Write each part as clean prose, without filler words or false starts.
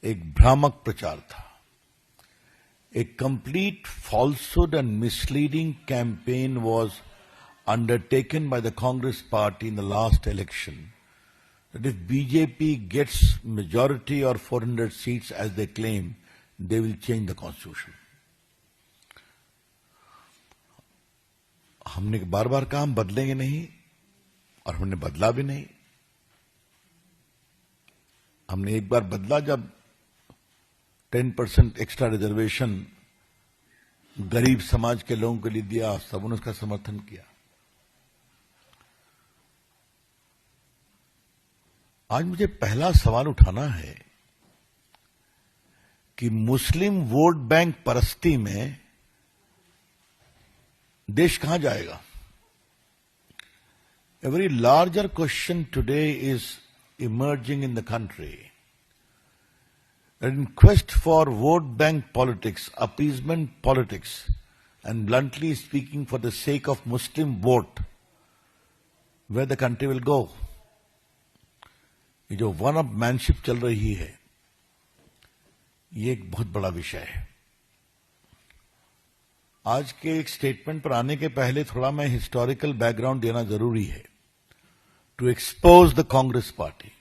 एक भ्रामक प्रचार था. A complete falsehood and misleading campaign was undertaken by the Congress party in the last election, that if BJP gets majority or 400 seats as they claim, they will change the constitution. हमने बार बार कहा हम बदलेंगे नहीं, और हमने बदला भी नहीं. हमने एक बार बदला जब 10% एक्स्ट्रा रिजर्वेशन गरीब समाज के लोगों के लिए दिया, सब ने उसका समर्थन किया. आज मुझे पहला सवाल उठाना है कि मुस्लिम वोट बैंक परस्ती में देश कहां जाएगा? A very larger question today is emerging in the country. In quest for vote bank politics, appeasement politics, and bluntly speaking for the sake of Muslim vote, where the country will go. ये जो one up manship चल रही है, ये एक बहुत बड़ा विषय है. आज के एक स्टेटमेंट पर आने के पहले थोड़ा मैं हिस्टोरिकल बैकग्राउंड देना जरूरी है, to expose the Congress party.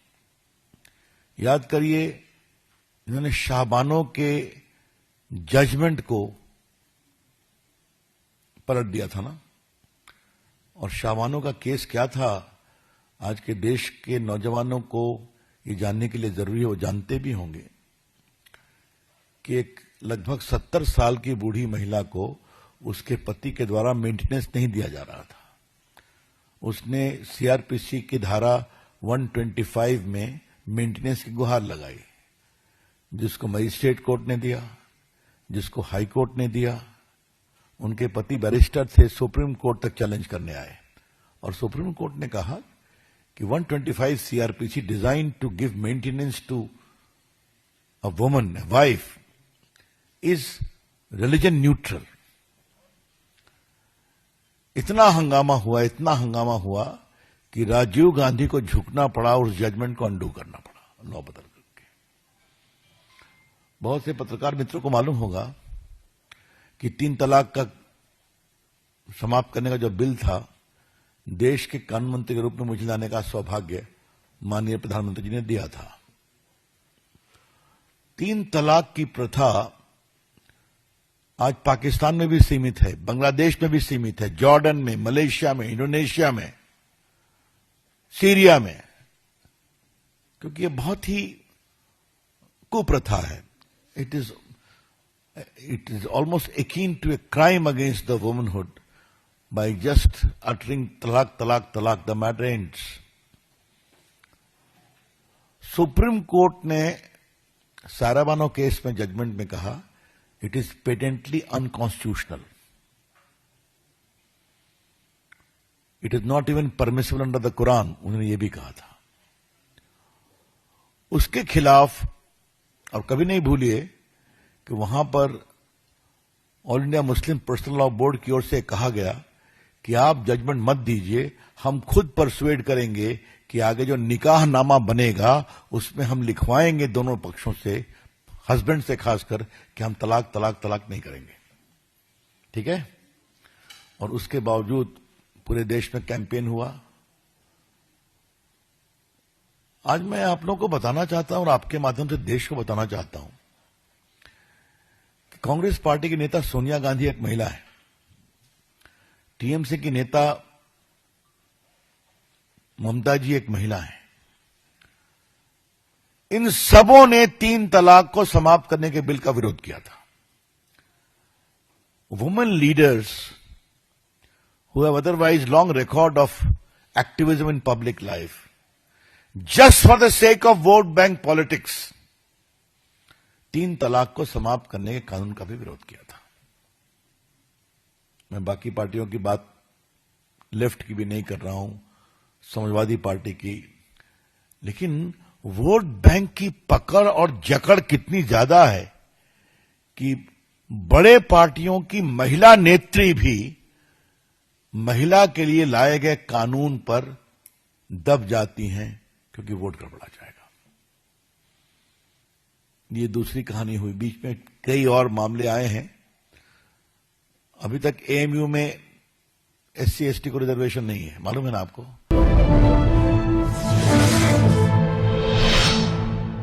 याद करिए, इन्होंने शाहबानो के जजमेंट को पलट दिया था ना. और शाहबानो का केस क्या था, आज के देश के नौजवानों को ये जानने के लिए जरूरी है, वो जानते भी होंगे कि एक लगभग 70 साल की बूढ़ी महिला को उसके पति के द्वारा मेंटेनेंस नहीं दिया जा रहा था. उसने सीआरपीसी की धारा 125 में मेंटेनेंस की गुहार लगाई, जिसको मजिस्ट्रेट कोर्ट ने दिया, जिसको हाई कोर्ट ने दिया. उनके पति बैरिस्टर थे, सुप्रीम कोर्ट तक चैलेंज करने आए, और सुप्रीम कोर्ट ने कहा कि 125 CrPC design to give maintenance to a woman, a wife, is religion neutral. इतना हंगामा हुआ कि राजीव गांधी को झुकना पड़ा, उस जजमेंट को अंडू करना पड़ा, लॉ बदल करके. बहुत से पत्रकार मित्रों को मालूम होगा कि 3 तलाक का समाप्त करने का जो बिल था, देश के कानून मंत्री के रूप में मुझे लाने का सौभाग्य माननीय प्रधानमंत्री जी ने दिया था. 3 तलाक की प्रथा आज पाकिस्तान में भी सीमित है, बांग्लादेश में भी सीमित है, जॉर्डन में, मलेशिया में, इंडोनेशिया में, सीरिया में, क्योंकि ये बहुत ही कुप्रथा है. It is almost akin to a crime against the womanhood by just uttering talak, talak, talak. The matter ends. Supreme court ने साराबानो केस में जजमेंट में कहा, it is patently unconstitutional. It is not even permissible under the Quran, उन्होंने ये भी कहा था. उसके खिलाफ, और कभी नहीं भूलिए कि वहां पर all India Muslim personal law board की ओर से कहा गया कि आप जजमेंट मत दीजिए, हम खुद परसुएड करेंगे कि आगे जो निकाह नामा बनेगा उसमें हम लिखवाएंगे दोनों पक्षों से, हस्बैंड से खासकर, कि हम तलाक तलाक तलाक नहीं करेंगे. ठीक है. और उसके बावजूद पूरे देश में कैंपेन हुआ. आज मैं आप लोगों को बताना चाहता हूं, और आपके माध्यम से देश को बताना चाहता हूं कि कांग्रेस पार्टी की नेता सोनिया गांधी एक महिला है, टीएमसी की नेता ममता जी एक महिला है. इन सबों ने 3 तलाक को समाप्त करने के बिल का विरोध किया था. Women leaders who have otherwise long record of activism in public life, just for the sake of vote bank politics, 3 तलाक को समाप्त करने के कानून का भी विरोध किया था. मैं बाकी पार्टियों की बात, लेफ्ट की भी नहीं कर रहा हूं, समाजवादी पार्टी की, लेकिन वोट बैंक की पकड़ और जकड़ कितनी ज्यादा है कि बड़े पार्टियों की महिला नेत्री भी महिला के लिए लाए गए कानून पर दब जाती हैं, क्योंकि वोट गड़बड़ा जाएगा. ये दूसरी कहानी हुई। बीच में कई और मामले आए हैं। अभी तक एएमयू में SC ST को रिजर्वेशन नहीं है, मालूम है ना आपको?